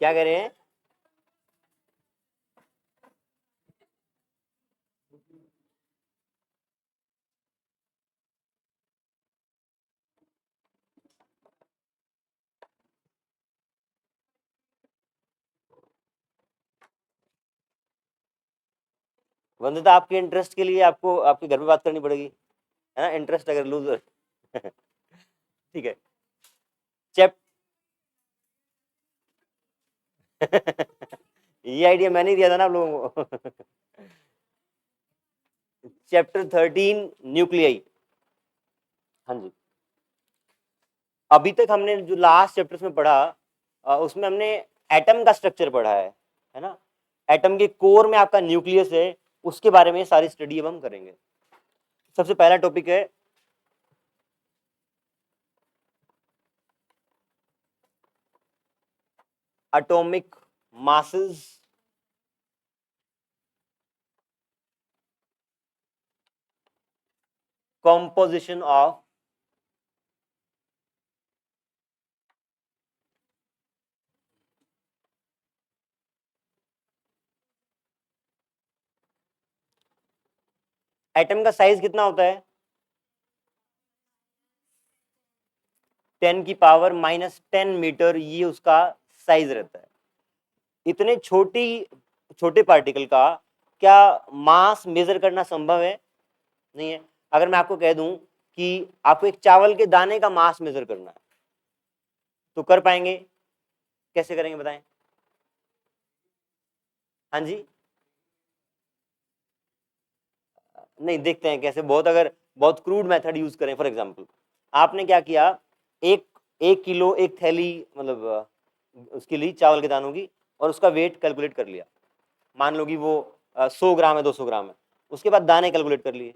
क्या कह रहे हैं? वंदिता, आपके इंटरेस्ट के लिए आपको आपके घर में बात करनी पड़ेगी, है ना, इंटरेस्ट अगर लूज ठीक है। चैप ये आइडिया मैंने ही दिया था ना आप लोगों को। Chapter 13 nuclei. हाँ जी, अभी तक हमने जो लास्ट चैप्टर्स में पढ़ा उसमें हमने एटम का स्ट्रक्चर पढ़ा है ना। एटम के कोर में आपका न्यूक्लियस है, उसके बारे में सारी स्टडी अब हम करेंगे। सबसे पहला टॉपिक है atomic masses, composition of atom का साइज कितना होता है? 10⁻⁻10 ये उसका साइज रहता है। इतने छोटे पार्टिकल का क्या मास मेजर करना संभव है? नहीं है। अगर मैं आपको कह दूं कि आपको एक चावल के दाने का मास मेजर करना है, तो कर पाएंगे? कैसे करेंगे बताएं? हाँ जी, नहीं, देखते हैं कैसे। अगर बहुत क्रूड मेथड यूज करें, फॉर एग्जांपल आपने क्या किया, एक एक किलो एक थैली, मतलब उसके लिए चावल के दानों की, और उसका वेट कैलकुलेट कर लिया। मान लो कि वो 100 ग्राम है, 200 ग्राम है। उसके बाद दाने कैलकुलेट कर लिए।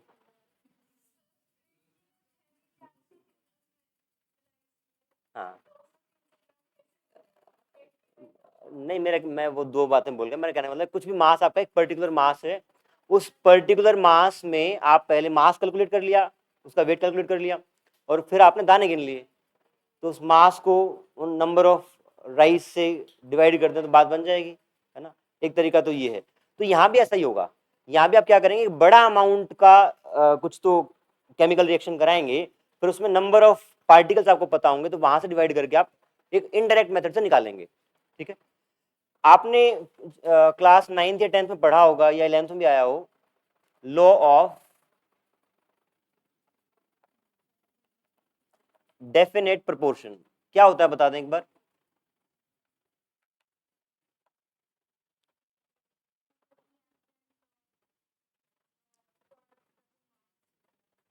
हाँ, नहीं, मैं वो दो बातें बोल गया। मेरा कहने मतलब कुछ भी मास, आपका एक पर्टिकुलर मास है, उस पर्टिकुलर मास में आप पहले मास कैलकुलेट कर लिया, उसका वेट कैलकुलेट कर लिया, और फिर आपने दाने गिन लिए। तो उस मास को उन नंबर ऑफ राइस से डिवाइड कर दें तो बात बन जाएगी, है ना। एक तरीका तो ये है। तो यहाँ भी ऐसा ही होगा। यहाँ भी आप क्या करेंगे, बड़ा अमाउंट का कुछ तो केमिकल रिएक्शन कराएंगे, फिर उसमें नंबर ऑफ पार्टिकल्स आपको पता होंगे, तो वहां से डिवाइड करके आप एक इनडायरेक्ट मेथड से निकालेंगे। ठीक है। आपने क्लास 9th या 10th में पढ़ा होगा, या 11th में भी आया हो, लॉ ऑफ डेफिनेट प्रोपोर्शन। क्या होता है बता दें एक बार?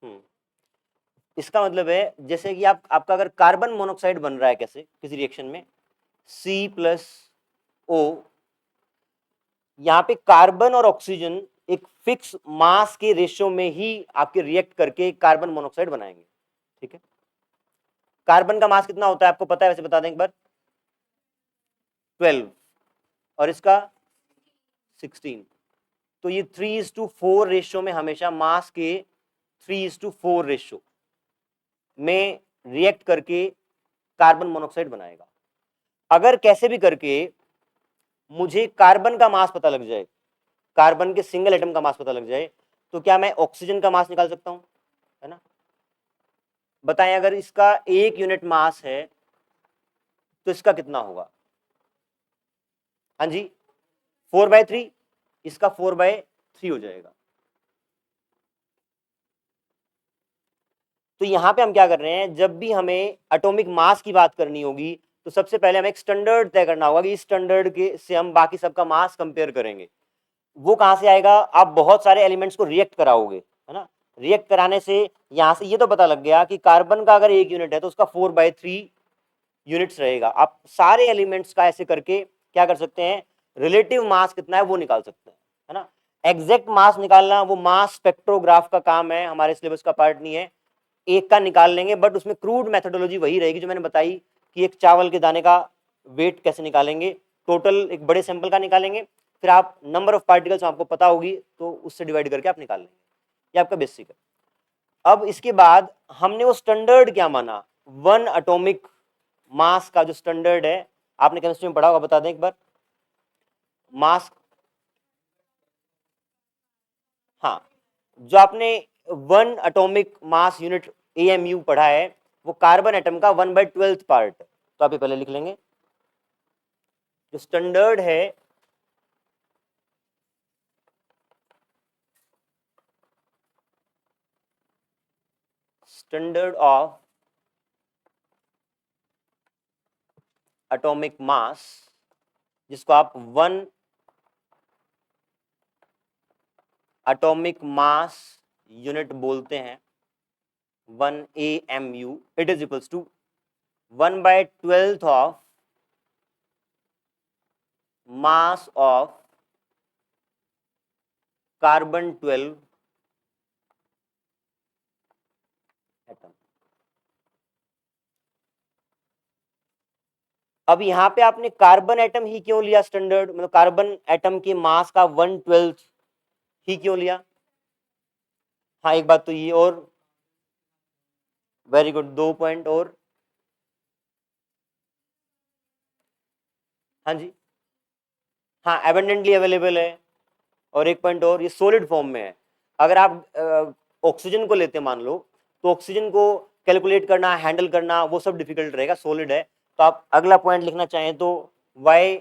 हम्म, इसका मतलब है जैसे कि आप आपका अगर कार्बन मोनोऑक्साइड बन रहा है, कैसे किसी रिएक्शन में C+O, यहाँ पे कार्बन और ऑक्सीजन एक फिक्स मास के रेशियो में ही आपके रिएक्ट करके कार्बन मोनोऑक्साइड बनाएंगे। ठीक है। कार्बन का मास कितना होता है आपको पता है? वैसे बता दें एक बार। 12, और इसका 16। तो ये 3:4 रेशियो में, हमेशा मास के 3:4 रेशियो में रिएक्ट करके कार्बन मोनोऑक्साइड बनाएगा। अगर कैसे भी करके मुझे कार्बन का मास पता लग जाए, कार्बन के सिंगल एटम का मास पता लग जाए, तो क्या मैं ऑक्सीजन का मास निकाल सकता हूं? है ना। बताएं, अगर इसका 1 यूनिट मास है तो इसका कितना होगा? हाँ जी, 4/3। इसका 4/3 हो जाएगा। तो यहां पे हम क्या कर रहे हैं, जब भी हमें एटॉमिक मास की बात करनी होगी, तो सबसे पहले हमें एक स्टैंडर्ड तय करना होगा कि इस स्टैंडर्ड के से हम बाकी सबका मास कंपेयर करेंगे। वो कहां से आएगा? आप बहुत सारे एलिमेंट्स को रिएक्ट कराओगे, है ना। रिएक्ट कराने से यहां से ये तो पता लग गया कि कार्बन का अगर 1 यूनिट है तो उसका 4/3 यूनिट्स रहेगा। आप सारे एलिमेंट्स का ऐसे करके क्या कर सकते हैं, रिलेटिव मास कितना है वो निकाल सकते हैं, है ना। एग्जैक्ट मास निकालना वो मास स्पेक्ट्रोग्राफ का काम है, हमारे सिलेबस का पार्ट नहीं है। एक का निकाल लेंगे, बट उसमें क्रूड मेथोडोलॉजी वही रहेगी जो मैंने बताई कि एक चावल के दाने का वेट कैसे निकालेंगे, टोटल एक बड़े सैंपल का निकालेंगे, फिर आप नंबर ऑफ पार्टिकल्स आपको पता होगी तो उससे डिवाइड करके आप निकाल लेंगे। ये आपका बेसिक है। अब इसके बाद हमने वो स्टैंडर्ड क्या माना, 1 एटॉमिक मास का जो स्टैंडर्ड है, आपने केमिस्ट्री में पढ़ा होगा, बता दें एक बार। मास, हाँ, जो आपने 1 एटॉमिक मास यूनिट AMU पढ़ा है, वो कार्बन एटम का 1/12 पार्ट। तो आप ये पहले लिख लेंगे। जो स्टैंडर्ड है स्टैंडर्ड ऑफ एटॉमिक मास, जिसको आप 1 एटॉमिक मास यूनिट बोलते हैं, 1 AMU, it is equals to 1/12 of mass of carbon 12 atom. अब यहां पे आपने कार्बन एटम ही क्यों लिया स्टैंडर्ड, मतलब कार्बन एटम के मास का 1/12 ही क्यों लिया? हाँ, एक बात तो ये, और वेरी गुड, 2 पॉइंट और, हाँ जी, हाँ, एबंडेंटली अवेलेबल है। और एक पॉइंट और, ये सॉलिड फॉर्म में है। अगर आप ऑक्सीजन को लेते मान लो, तो ऑक्सीजन को कैलकुलेट करना, हैंडल करना, वो सब डिफिकल्ट रहेगा, सॉलिड है। तो आप अगला पॉइंट लिखना चाहें तो why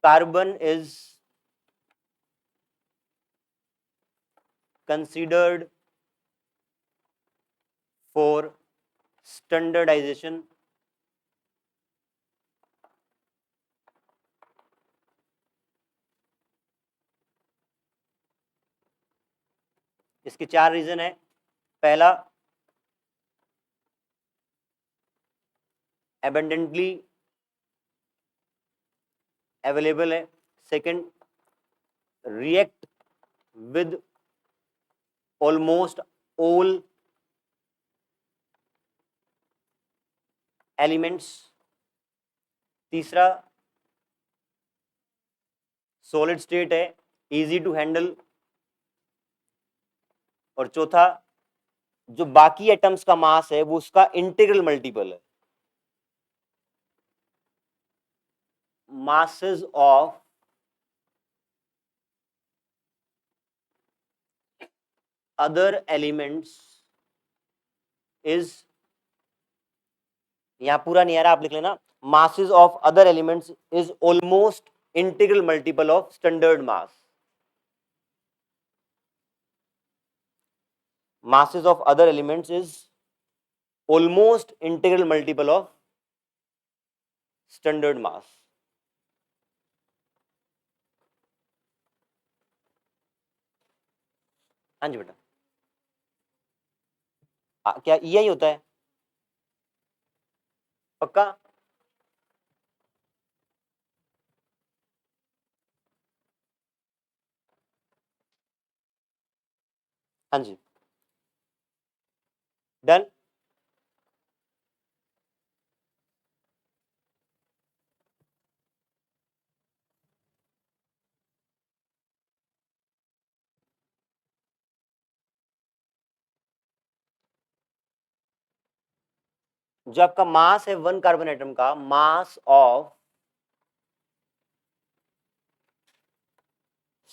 carbon is considered for standardization इसके 4 रीजन है। पहला, एबंडेंटली अवेलेबल है। Second, react with almost all elements. तीसरा, सॉलिड स्टेट है, इजी टू हैंडल। और चौथा, जो बाकी एटम्स का मास है वो उसका इंटीग्रल मल्टीपल है। masses of other elements is, यहां पूरा नहीं आ रहा, आप लिख लेना, masses of other elements is almost integral multiple of standard mass। masses of other elements is almost integral multiple of standard mass। हाँ जी बेटा, क्या यही होता है? पक्का? हाँ जी, डन। जो आपका मास है 1 कार्बन एटम का, mass of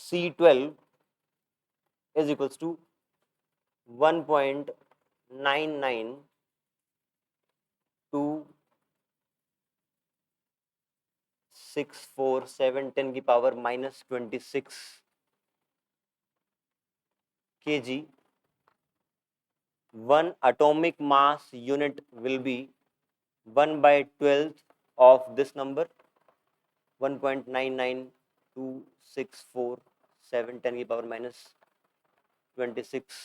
C12 is equals to 1.99 to 647 10 की power -26 kg। 1 atomic mass unit will be 1/12 of this number, 1.992647 10 की पावर -26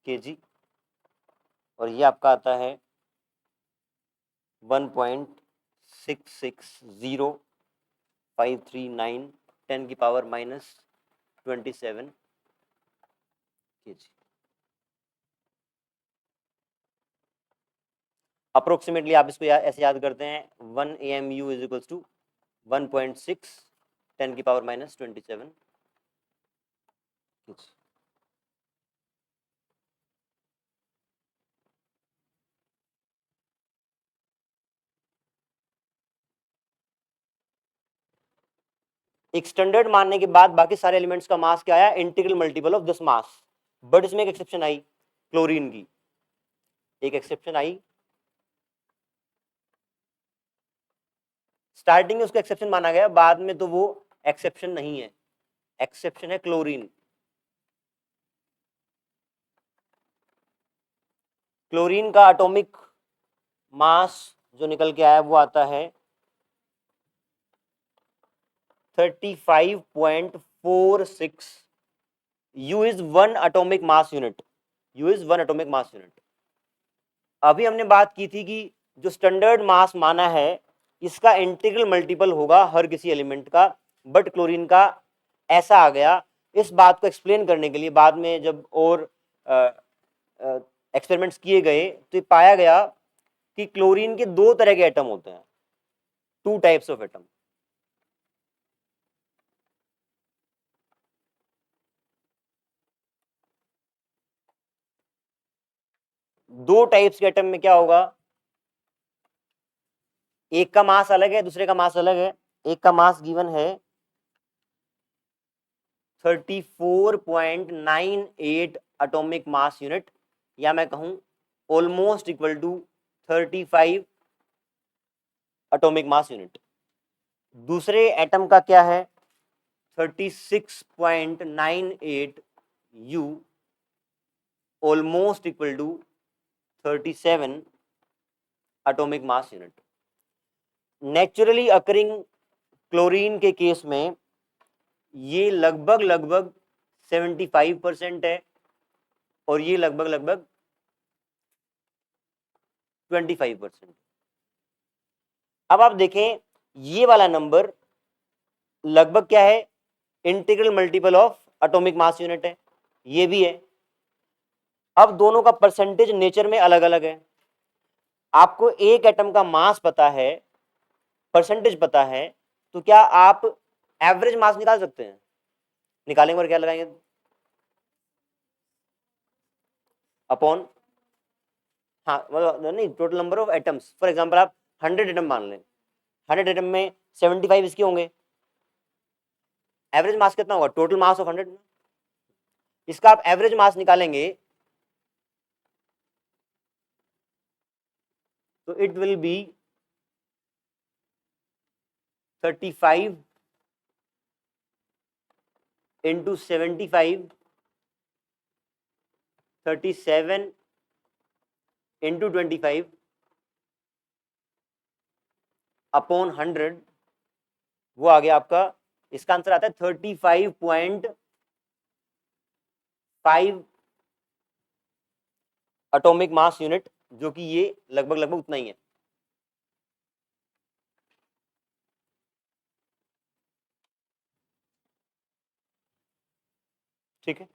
kg। और ये आपका आता है 1.660539 10 की पावर -27 kg। अप्रोक्सीमेटली आप इसको ऐसे याद करते हैं, 1 AMU इज इक्वल्स टू 1.6 10 की पावर -27 kg। एक स्टैंडर्ड मानने के बाद बाकी सारे एलिमेंट्स का मास क्या आया, integral multiple of this mass. But इसमें एक एक्सेप्शन आई, क्लोरीन की एक एक्सेप्शन आई। स्टार्टिंग में उसको एक्सेप्शन माना गया, बाद में तो वो एक्सेप्शन नहीं है, एक्सेप्शन है क्लोरीन। क्लोरीन का एटॉमिक मास जो निकल के आया वो आता है 35.46। U is one atomic mass unit, U is one atomic mass unit. अभी हमने बात की थी कि जो स्टैंडर्ड मास माना है इसका इंटीग्रल मल्टीपल होगा हर किसी एलिमेंट का, बट क्लोरीन का ऐसा आ गया। इस बात को एक्सप्लेन करने के लिए बाद में जब और एक्सपेरिमेंट्स किए गए तो पाया गया कि क्लोरीन के दो तरह के एटम होते हैं, टू टाइप्स ऑफ एटम। दो टाइप्स के एटम में क्या होगा, एक का मास अलग है, दूसरे का मास अलग है। एक का मास गिवन है 34.98 एटॉमिक मास यूनिट, या मैं कहूं almost equal to 35 atomic mass unit. दूसरे एटम का क्या है 36.98 U, almost equal to 37 atomic mass unit. Naturally occurring chlorine के केस में ये लगभग लगभग 75% है और ये लगभग लगभग 25%। अब आप देखें ये वाला नंबर लगभग क्या है, integral multiple of atomic mass unit है, ये भी है। अब दोनों का परसेंटेज नेचर में अलग अलग है। आपको एक एटम का मास पता है, परसेंटेज पता है, तो क्या आप एवरेज मास निकाल सकते हैं? निकालेंगे और क्या लगाएंगे, अपॉन, हाँ मतलब नहीं, total number of atoms. For example आप 100 एटम मान लें, 100 एटम में 75 इसके होंगे, एवरेज मास कितना होगा, टोटल मास ऑफ 100। इसका आप एवरेज मास निकालेंगे तो it will be 35 into 75, 37 into 25 upon 100, वो आ गया आपका, इसका आंसर आता है 35.5 एटॉमिक मास यूनिट, जो कि ये लगभग लगभग उतना ही है। ठीक है,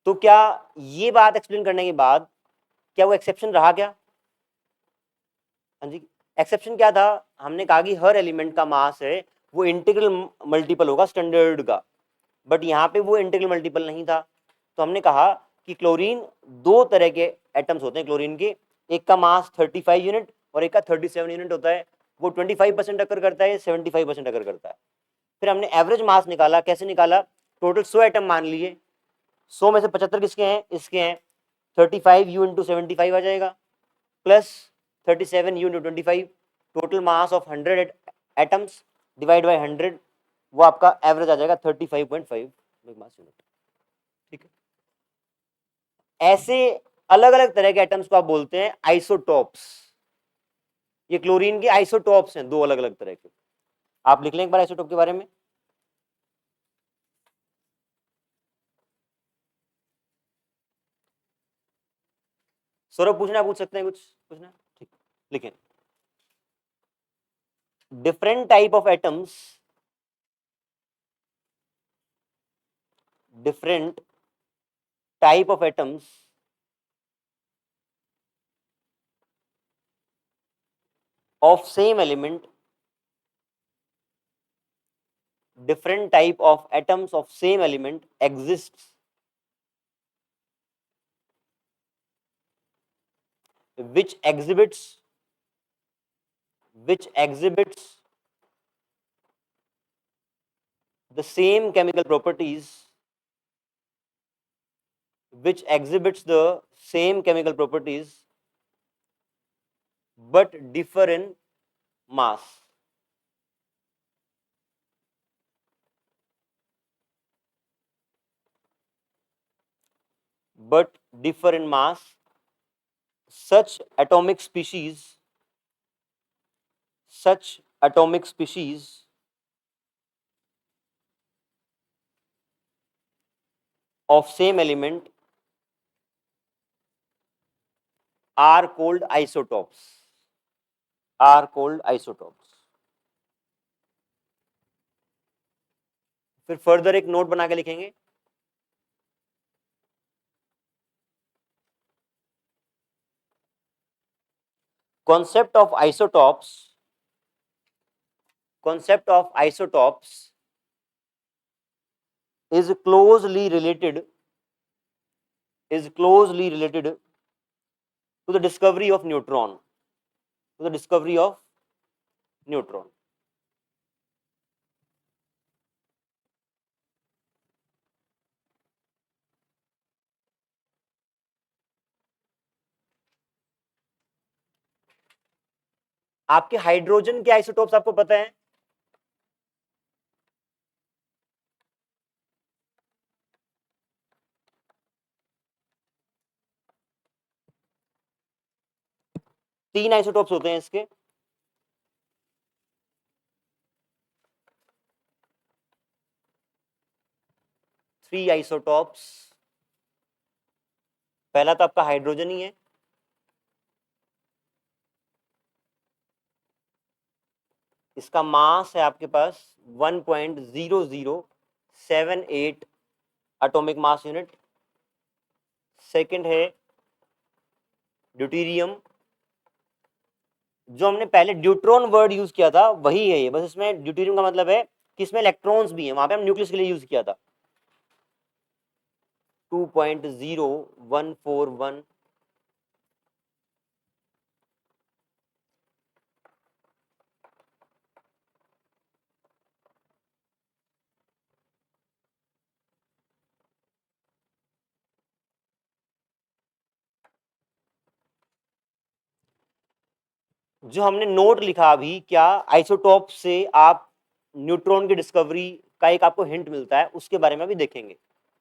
तो क्या ये बात एक्सप्लेन करने के बाद क्या वो एक्सेप्शन रहा क्या? हाँ जी, एक्सेप्शन क्या था, हमने कहा कि हर एलिमेंट का मास है वो इंटीग्रल मल्टीपल होगा स्टैंडर्ड का, बट यहाँ पे वो इंटीग्रल मल्टीपल नहीं था। तो हमने कहा कि क्लोरीन दो तरह के एटम्स होते हैं क्लोरीन के, एक का मास 35 यूनिट और एक का 37 यूनिट होता है। वो 25% अकर करता है, 75% अकर करता है। फिर हमने एवरेज मास निकाला, कैसे निकाला, टोटल 100 एटम मान लिए, 100 में से 75 किसके हैं, इसके हैं, 35 U इंटू 75 आ जाएगा, plus 37 U into 25, total mass of 100 atoms divide by 100, वो आपका एवरेज आ जाएगा 35.5 मास यूनिट। ठीक है, ऐसे अलग अलग तरह के एटम्स को आप बोलते हैं आइसोटॉप्स। ये क्लोरीन के आइसोटॉप्स हैं, दो अलग अलग तरह के। आप लिख लें एक बार आइसोटॉप के बारे में। सौरभ पूछना पूछ सकते हैं, कुछ पूछना, ठीक, लिखें। Different type of atoms, different type of atoms of same element, different type of atoms of same element exists which exhibits the same chemical properties, which exhibits the same chemical properties but differ in mass. But differ in mass, such atomic species of same element are called isotopes. फिर further एक note बना के लिखेंगे, concept of isotopes is closely related to the discovery of neutron. आपके hydrogen के isotopes आपको पता है? तीन आइसोटोप्स होते हैं इसके, थ्री आइसोटोप्स। पहला तो आपका हाइड्रोजन ही है, इसका मास है आपके पास 1.0078 एटॉमिक मास यूनिट। सेकंड है ड्यूटेरियम, जो हमने पहले ड्यूट्रॉन वर्ड यूज किया था वही है ये, बस इसमें ड्यूटेरियम का मतलब है कि इसमें इलेक्ट्रॉन्स भी हैं, वहां पे हम न्यूक्लियस के लिए यूज किया था। 2.0141, जो हमने नोट लिखा अभी, क्या आइसोटोप से आप न्यूट्रॉन की डिस्कवरी का एक आपको हिंट मिलता है, उसके बारे में भी देखेंगे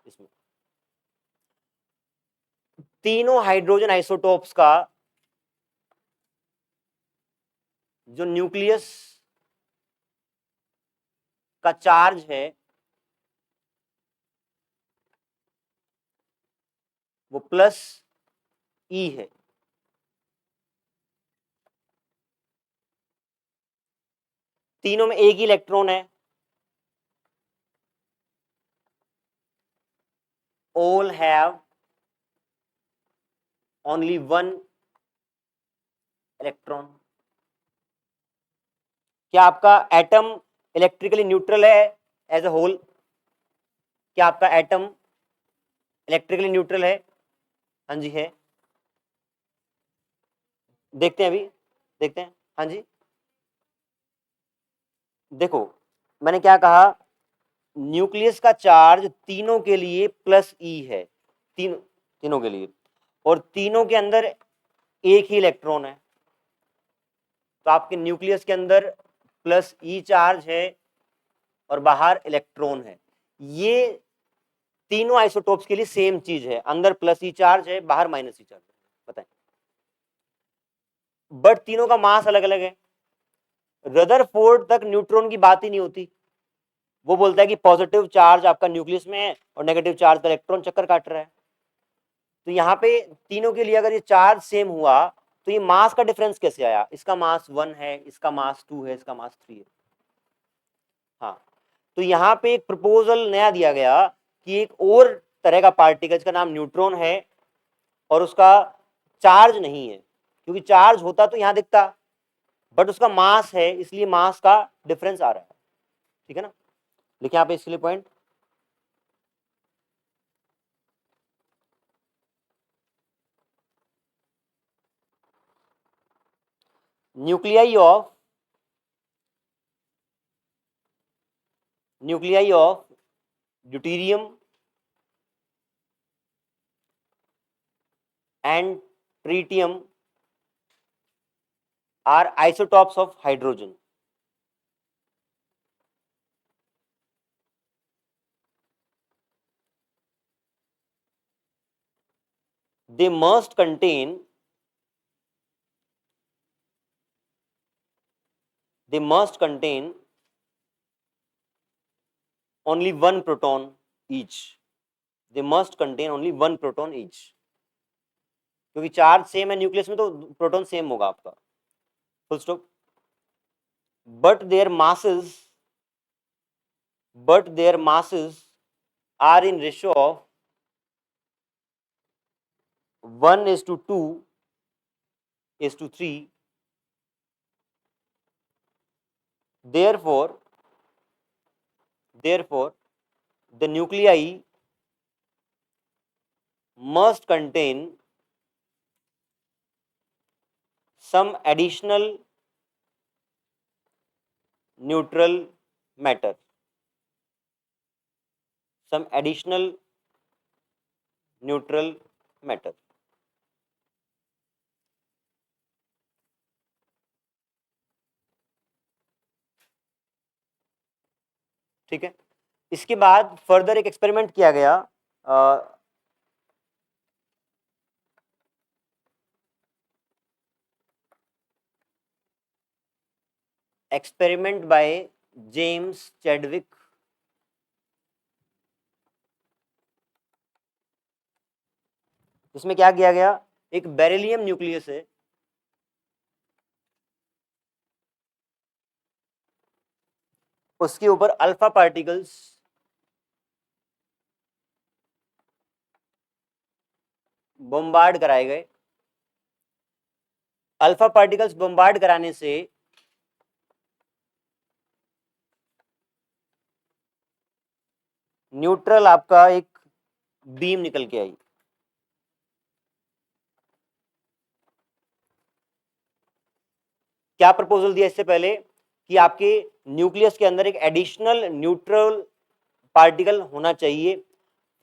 इसमें। तीनों हाइड्रोजन आइसोटोप्स का जो न्यूक्लियस का चार्ज है वो प्लस ई है। तीनों में एक ही इलेक्ट्रॉन है, all have only one electron। क्या आपका एटम इलेक्ट्रिकली न्यूट्रल है एज अ होल? क्या आपका एटम इलेक्ट्रिकली न्यूट्रल है? हाँ जी है। देखते हैं, अभी देखते हैं। हाँ जी, देखो मैंने क्या कहा, न्यूक्लियस का चार्ज तीनों के लिए प्लस ई है, तीनों के लिए, और तीनों के अंदर एक ही इलेक्ट्रॉन है। तो आपके न्यूक्लियस के अंदर प्लस ई चार्ज है और बाहर इलेक्ट्रॉन है। ये तीनों आइसोटोप्स के लिए सेम चीज है, अंदर प्लस ई चार्ज है, बाहर माइनस ई चार्ज है, बताएं। बट तीनों का मास अलग अलग है। रदरफोर्ड तक न्यूट्रॉन की बात ही नहीं होती, वो बोलता है कि पॉजिटिव चार्ज आपका न्यूक्लियस में है और नेगेटिव चार्ज का इलेक्ट्रॉन चक्कर काट रहा है। तो यहाँ पे तीनों के लिए अगर ये चार्ज सेम हुआ तो ये मास का डिफरेंस कैसे आया? इसका मास 1 है, इसका मास 2 है, इसका मास 3 है। हाँ, तो यहाँ पे एक प्रपोजल नया दिया गया कि एक और तरह का पार्टिकल, जिसका नाम न्यूट्रॉन है और उसका चार्ज नहीं है, क्योंकि चार्ज होता तो यहां दिखता, बट उसका मास है, इसलिए मास का डिफरेंस आ रहा है। ठीक है ना, लिखे यहाँ पे इसके लिए point. nuclei of deuterium and tritium are isotopes of hydrogen. They must contain only one proton each. They must contain only one proton each. क्योंकि चार्ज सेम है न्यूक्लियस में तो प्रोटॉन सेम होगा आपका. Full stop. But their masses are in ratio of 1:2:3. Therefore, the nuclei must contain some additional neutral matter. ठीक है. इसके बाद फर्दर एक एक्सपेरिमेंट किया गया. Experiment by James Chadwick. इसमें क्या किया गया, एक बेरिलियम न्यूक्लियस है, उसके ऊपर अल्फा पार्टिकल्स बम्बार्ड कराए गए. अल्फा पार्टिकल्स बम्बार्ड कराने से न्यूट्रल आपका एक बीम निकल के आई. क्या प्रपोजल दिया इससे पहले कि आपके न्यूक्लियस के अंदर एक एडिशनल न्यूट्रल पार्टिकल होना चाहिए.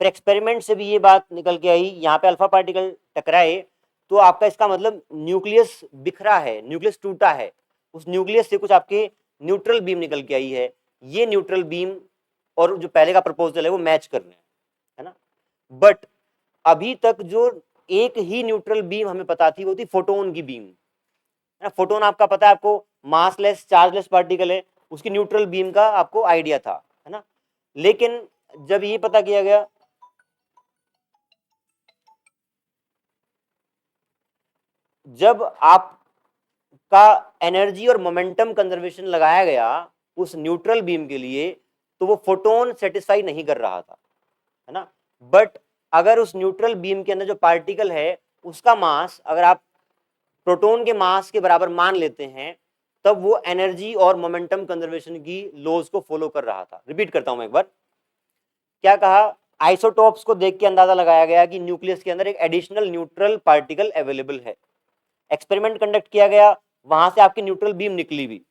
फिर एक्सपेरिमेंट से भी ये बात निकल के आई, यहाँ पे अल्फा पार्टिकल टकराए तो आपका इसका मतलब न्यूक्लियस बिखरा है, न्यूक्लियस टूटा है, उस न्यूक्लियस से कुछ आपके न्यूट्रल बीम निकल के आई है. ये न्यूट्रल बीम और जो पहले का प्रपोजल है वो मैच कर रहे हैं, है ना. बट अभी तक जो एक ही न्यूट्रल बीम हमें पता थी वो थी फोटोन की बीम. फोटोन आपका पता है, आपको मासलेस चार्जलेस पार्टिकल है, उसकी न्यूट्रल बीम का आपको आइडिया था, है ना. लेकिन जब ये पता किया गया, जब आपका एनर्जी और मोमेंटम कंजर्वेशन लगाया गया उस न्यूट्रल बीम के लिए, तो वो फोटोन सेटिस्फाई नहीं कर रहा था, है ना. बट अगर उस न्यूट्रल बीम के अंदर जो पार्टिकल है उसका मास अगर आप प्रोटॉन के मास के बराबर मान लेते हैं, तब वो एनर्जी और मोमेंटम कंजर्वेशन की लॉज को फॉलो कर रहा था. रिपीट करता हूं मैं एक बार. क्या कहा, आइसोटोप्स को देख के अंदाजा लगाया गया कि न्यूक्लियस के अंदर एक एडिशनल न्यूट्रल पार्टिकल अवेलेबल है. एक्सपेरिमेंट कंडक्ट किया गया, वहां से आपकी न्यूट्रल बीम निकली भी.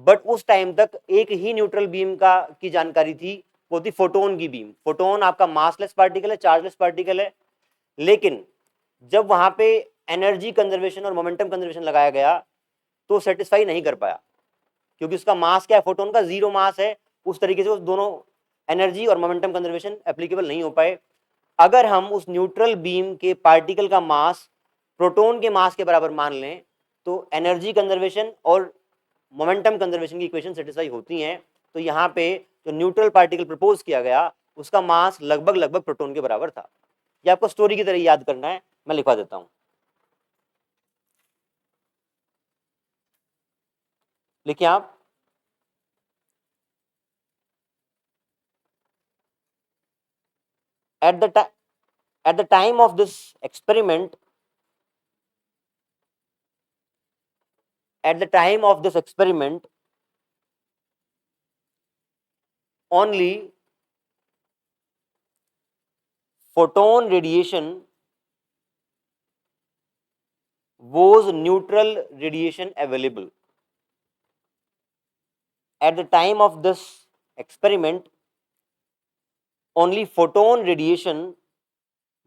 बट उस टाइम तक एक ही न्यूट्रल बीम का की जानकारी थी, वो थी फोटोन की बीम. फोटोन आपका मासलेस पार्टिकल है, चार्जलेस पार्टिकल है. लेकिन जब वहां पे एनर्जी कंजर्वेशन और मोमेंटम कंजर्वेशन लगाया गया तो सेटिस्फाई नहीं कर पाया, क्योंकि उसका मास क्या है, फोटोन का जीरो मास है. उस तरीके से उस दोनों एनर्जी और मोमेंटम कंजर्वेशन एप्लीकेबल नहीं हो पाए. अगर हम उस न्यूट्रल बीम के पार्टिकल का मास प्रोटॉन के मास के बराबर मान लें तो एनर्जी कंजर्वेशन और मोमेंटम कंजर्वेशन की इक्वेशन सेटिस्फाई होती हैं. तो यहाँ पे जो न्यूट्रल पार्टिकल प्रपोज किया गया उसका मास लगभग प्रोटॉन के बराबर था. ये आपको स्टोरी की तरह याद करना है, मैं लिखवा देता हूं. लिखिए आप. at the time of this experiment only photon radiation was neutral radiation available. At the time of this experiment only photon radiation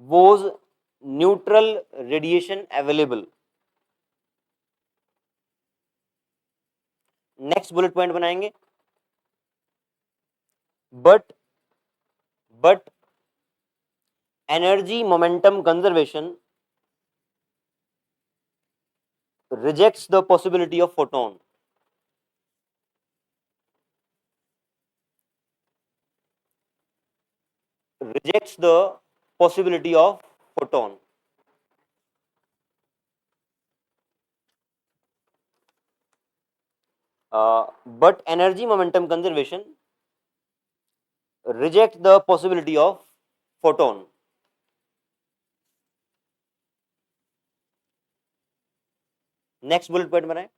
was neutral radiation available. Next bullet point बनाएंगे, but energy momentum conservation rejects the possibility of photon. Rejects the possibility of photon. But energy momentum conservation reject the possibility of photon. Next bullet point बनाए,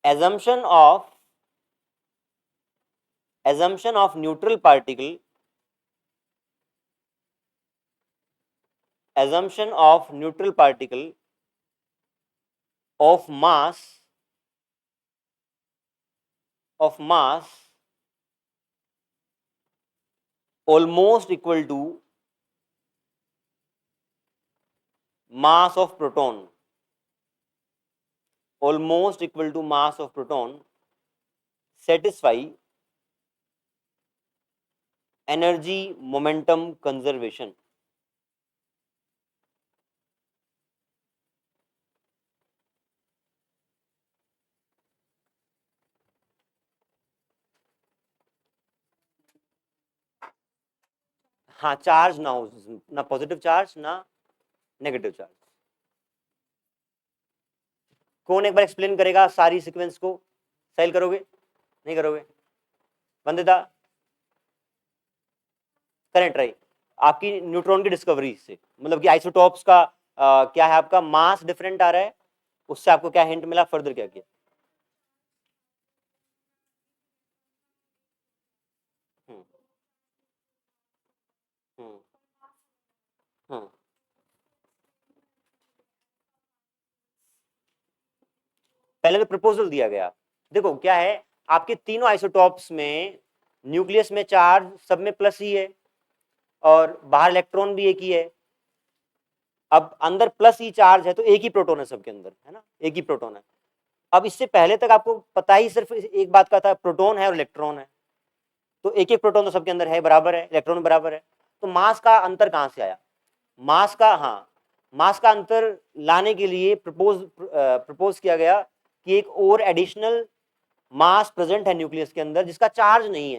assumption of neutral particle, assumption of neutral particle of mass almost equal to mass of proton, almost equal to mass of proton, satisfy energy momentum conservation. हाँ, charge ना हो, ना positive charge ना negative charge. कौन एक बार explain करेगा सारी sequence को? साहिल करोगे? नहीं करोगे? वंदिता? Correct, right. आपकी न्यूट्रॉन की डिस्कवरी से मतलब कि आइसोटॉप्स का क्या है, आपका मास डिफरेंट आ रहा है, उससे आपको क्या हिंट मिला, फर्दर क्या किया? हम्म हम्म हम्म पहले तो प्रपोजल दिया गया। देखो क्या है, आपके तीनों आइसोटॉप्स में न्यूक्लियस में चार्ज सब में प्लस ही है और बाहर इलेक्ट्रॉन भी एक ही है। अब अंदर प्लस ही चार्ज है तो एक ही प्रोटॉन है सबके अंदर, है ना, एक ही प्रोटॉन है। अब इससे पहले तक आपको पता ही सिर्फ एक बात का था, प्रोटॉन है और इलेक्ट्रॉन है, तो एक एक प्रोटॉन तो सबके अंदर है, बराबर है, इलेक्ट्रॉन बराबर है। तो मास का अंतर कहां से आया? मास का, हाँ, मास का अंतर लाने के लिए प्रपोज किया गया कि एक और एडिशनल मास प्रेजेंट है न्यूक्लियस के अंदर जिसका चार्ज नहीं है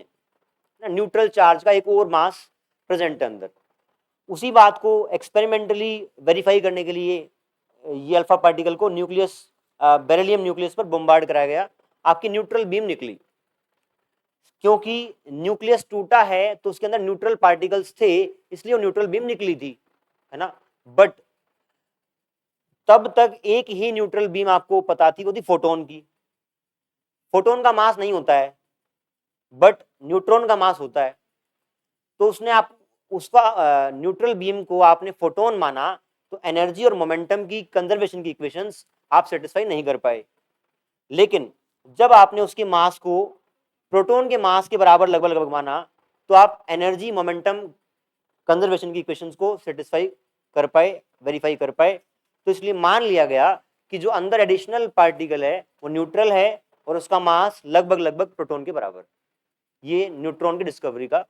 ना, न्यूट्रल चार्ज का एक और मास प्रेजेंट है अंदर। उसी बात को एक्सपेरिमेंटली वेरीफाई करने के लिए ये अल्फा पार्टिकल को न्यूक्लियस, बेरिलियम न्यूक्लियस पर बम्बार्ड कराया गया, आपकी न्यूट्रल बीम निकली। क्योंकि न्यूक्लियस टूटा है तो उसके अंदर न्यूट्रल पार्टिकल्स थे, इसलिए वो न्यूट्रल बीम निकली थी, है ना। बट तब तक एक ही न्यूट्रल बीम आपको पता थी, वो थी फोटोन की। फोटोन का मास नहीं होता है, बट न्यूट्रॉन का मास होता है। तो उसने आप उसका न्यूट्रल बीम को आपने फोटोन माना, तो एनर्जी और मोमेंटम की कंजर्वेशन की इक्वेशंस आप सेटिस्फाई नहीं कर पाए। लेकिन जब आपने उसके मास को प्रोटॉन के मास के बराबर लगभग लगभग माना, तो आप एनर्जी मोमेंटम कंजर्वेशन की इक्वेशंस को सेटिस्फाई कर पाए, वेरीफाई कर पाए। तो इसलिए मान लिया गया कि जो अंदर एडिशनल पार्टिकल है वो न्यूट्रल है और उसका मास लगभग लगभग प्रोटॉन के बराबर। ये न्यूट्रॉन की डिस्कवरी का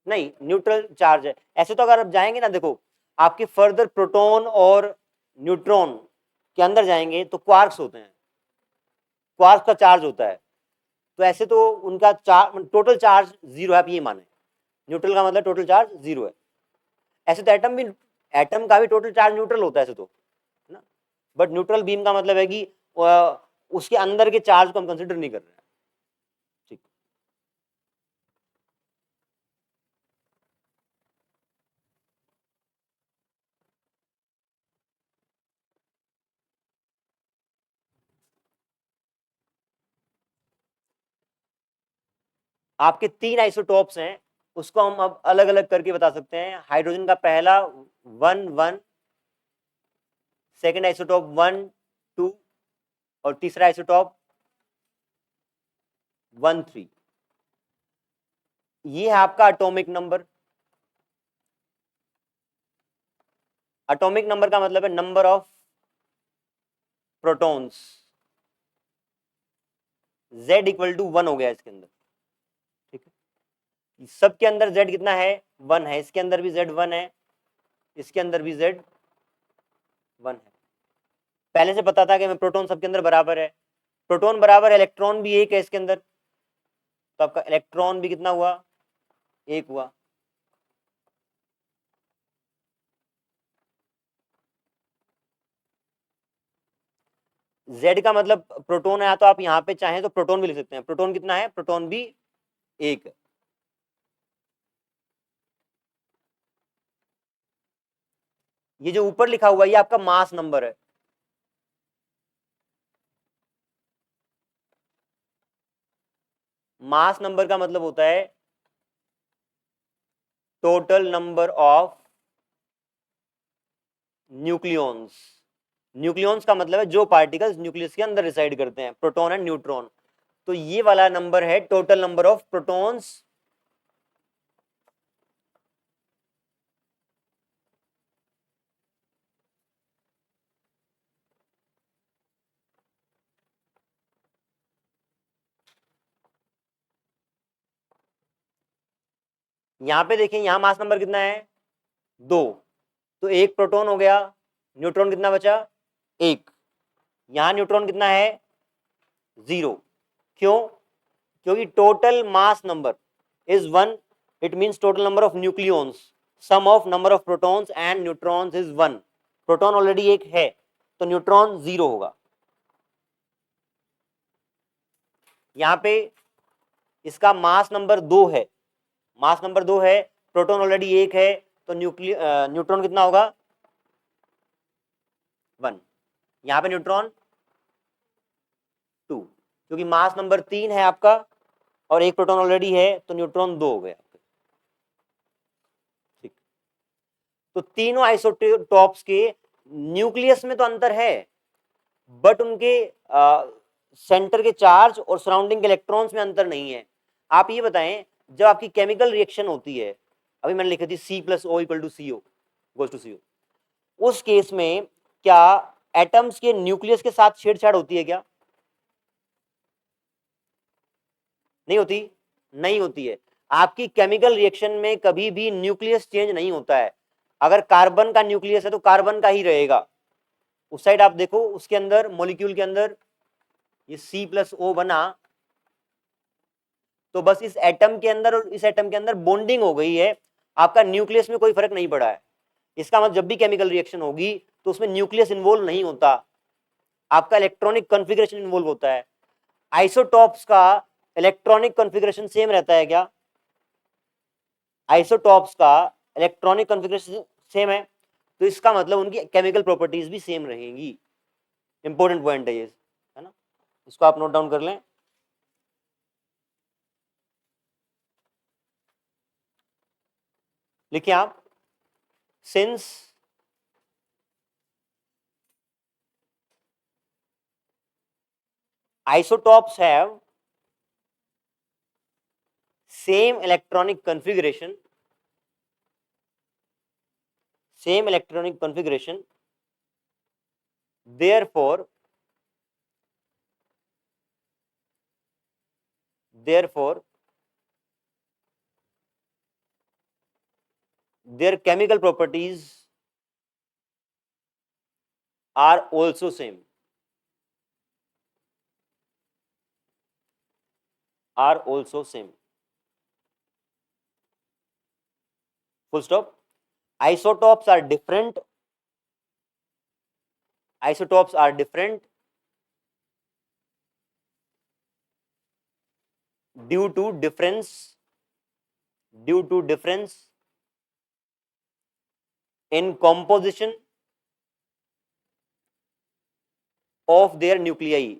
नहीं, न्यूट्रल चार्ज है। ऐसे तो अगर आप जाएंगे ना, देखो आपके फर्दर प्रोटॉन और न्यूट्रॉन के अंदर जाएंगे तो क्वार्क्स होते हैं, क्वार्क्स का चार्ज होता है। तो ऐसे तो उनका चार्ज, टोटल चार्ज जीरो है, आप ये माने न्यूट्रल का मतलब टोटल चार्ज जीरो है। ऐसे तो एटम का भी टोटल चार्ज न्यूट्रल होता है ऐसे तो, है ना। बट न्यूट्रल बीम का मतलब है कि उसके अंदर के चार्ज को हम कंसिडर नहीं कर रहे हैं। ठीक, आपके तीन आइसोटॉप्स हैं, उसको हम अब अलग अलग करके बता सकते हैं। हाइड्रोजन का पहला 1 1 सेकंड आइसोटॉप 1 2 और तीसरा आइसोटॉप 1 3। ये है आपका एटॉमिक नंबर। एटॉमिक नंबर का मतलब है number of protons. Z equal to 1 हो गया इसके अंदर, ठीक है। सबके अंदर Z कितना है? 1 है। इसके अंदर भी Z 1 है, इसके अंदर भी Z 1 है। पहले से पता था कि मैं प्रोटॉन सबके अंदर बराबर है, प्रोटॉन बराबर है, इलेक्ट्रॉन भी एक है इसके अंदर, तो आपका इलेक्ट्रॉन भी कितना हुआ? एक हुआ। Z का मतलब प्रोटॉन है, तो आप यहां पे चाहें तो प्रोटॉन भी लिख सकते हैं। प्रोटॉन कितना है? प्रोटॉन भी एक है। ये जो ऊपर लिखा हुआ है ये आपका मास नंबर है। मास नंबर का मतलब होता है total number of nucleons. Nucleons का मतलब है जो पार्टिकल्स न्यूक्लियस के अंदर रिसाइड करते हैं, प्रोटॉन एंड न्यूट्रॉन। तो ये वाला नंबर है टोटल नंबर ऑफ प्रोटॉन्स यहां पे देखें, यहां मास नंबर कितना है? 2। तो एक प्रोटॉन हो गया, न्यूट्रॉन कितना बचा? एक। यहां न्यूट्रॉन कितना है? 0। क्यों? क्योंकि total mass number is 1, it means total number of nucleons, sum of number of protons and neutrons is 1। Proton already एक है, तो न्यूट्रॉन 0 होगा। यहां पे इसका मास नंबर 2 है, मास नंबर 2 है, प्रोटॉन ऑलरेडी एक है, तो न्यूट्रॉन कितना होगा? 1। यहां पे न्यूट्रॉन 2, क्योंकि मास नंबर 3 है आपका और एक प्रोटॉन ऑलरेडी है, तो न्यूट्रॉन 2 हो गया। ठीक। तो तीनों आइसोटॉप्स के न्यूक्लियस में तो अंतर है, बट उनके सेंटर के चार्ज और सराउंडिंग के इलेक्ट्रॉन्स में अंतर नहीं है। आप ये बताएं, जब आपकी केमिकल रिएक्शन होती है, अभी मैंने लिखी थी C+O equal to CO goes to CO, उस केस में क्या एटम्स के न्यूक्लियस के साथ छेड़छाड़ होती है क्या? नहीं होती? नहीं होती है। आपकी केमिकल रिएक्शन में कभी भी न्यूक्लियस चेंज नहीं होता है। अगर कार्बन का न्यूक्लियस है तो कार्बन का ही रहेगा। उस साइड आप देखो, उसके अंदर मॉलिक्यूल के अंदर ये C+O बना, तो बस इस एटम के अंदर और इस एटम के अंदर बॉन्डिंग हो गई है, आपका न्यूक्लियस में कोई फर्क नहीं पड़ा है। इसका मतलब जब भी केमिकल रिएक्शन होगी तो उसमें न्यूक्लियस इन्वॉल्व नहीं होता, आपका इलेक्ट्रॉनिक कॉन्फ़िगरेशन इन्वॉल्व होता है। आइसोटॉप्स का इलेक्ट्रॉनिक कॉन्फ़िगरेशन सेम रहता है क्या? आइसोटॉप्स का इलेक्ट्रॉनिक कॉन्फ़िगरेशन सेम है, तो इसका मतलब उनकी केमिकल प्रॉपर्टीज भी सेम रहेंगी। इंपॉर्टेंट पॉइंट है ये, है ना? इसको आप नोट डाउन कर लें। लिखिए आप, since isotopes have same electronic configuration, therefore their chemical properties are also same, full stop. Isotopes are different, due to difference in composition of their nuclei.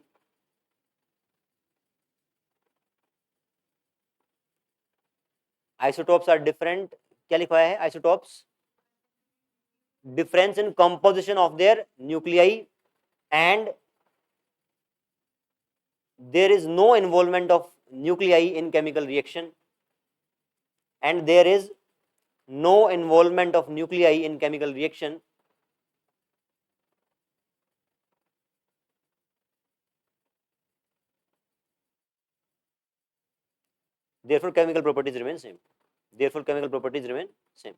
Isotopes are different, क्या लिखा है? Isotopes difference in composition of their nuclei, and there is no involvement of nuclei in chemical reaction, and there is no involvement of nuclei in chemical reaction. Therefore chemical properties remain same. Therefore chemical properties remain same.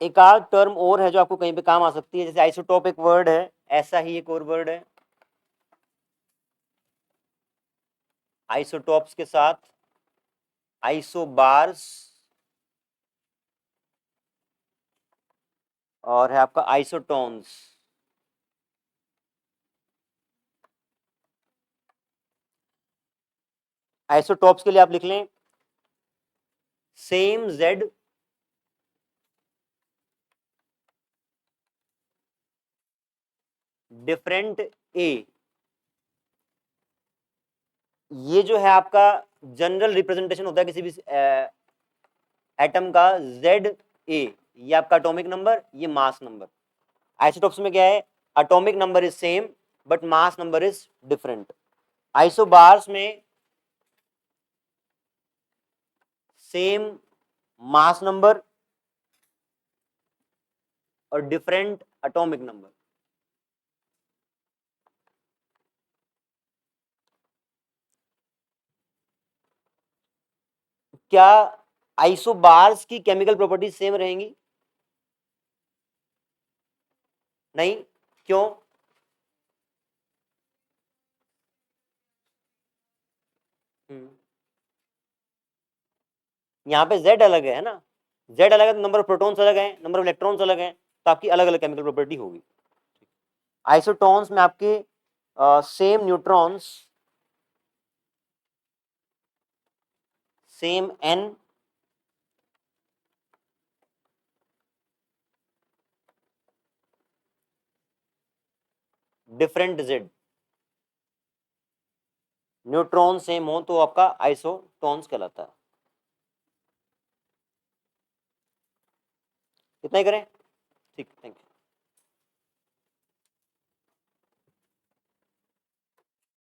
एक आध term और है जो आपको कहीं पे काम आ सकती है, जैसे आइसोटोप एक वर्ड है, ऐसा ही एक और वर्ड है आइसोटोप्स के साथ आइसोबार्स, और है आपका आइसोटोन्स। आइसोटोप्स के लिए आप लिख लें सेम Z, डिफरेंट A। ये जो है आपका जनरल रिप्रेजेंटेशन होता है किसी भी एटम का, ZA, ये आपका एटॉमिक नंबर, ये मास नंबर। आइसोटोप्स में क्या है, atomic number is same but mass number is different. Isobars में सेम मास नंबर और डिफरेंट एटॉमिक नंबर। क्या आइसोबार्स की केमिकल प्रॉपर्टीज सेम रहेंगी? नहीं, क्यों? यहाँ पे Z अलग है ना, Z अलग है तो नंबर ऑफ प्रोटॉन्स अलग है, नंबर ऑफ इलेक्ट्रॉन्स अलग है, तो आपकी अलग अलग केमिकल प्रॉपर्टी होगी। आइसोटोन्स में आपके same neutrons, same N, different Z। Neutron same हो तो आपका आइसोटोन्स कहलाता है। इतना ही करें, ठीक, थैंक यू।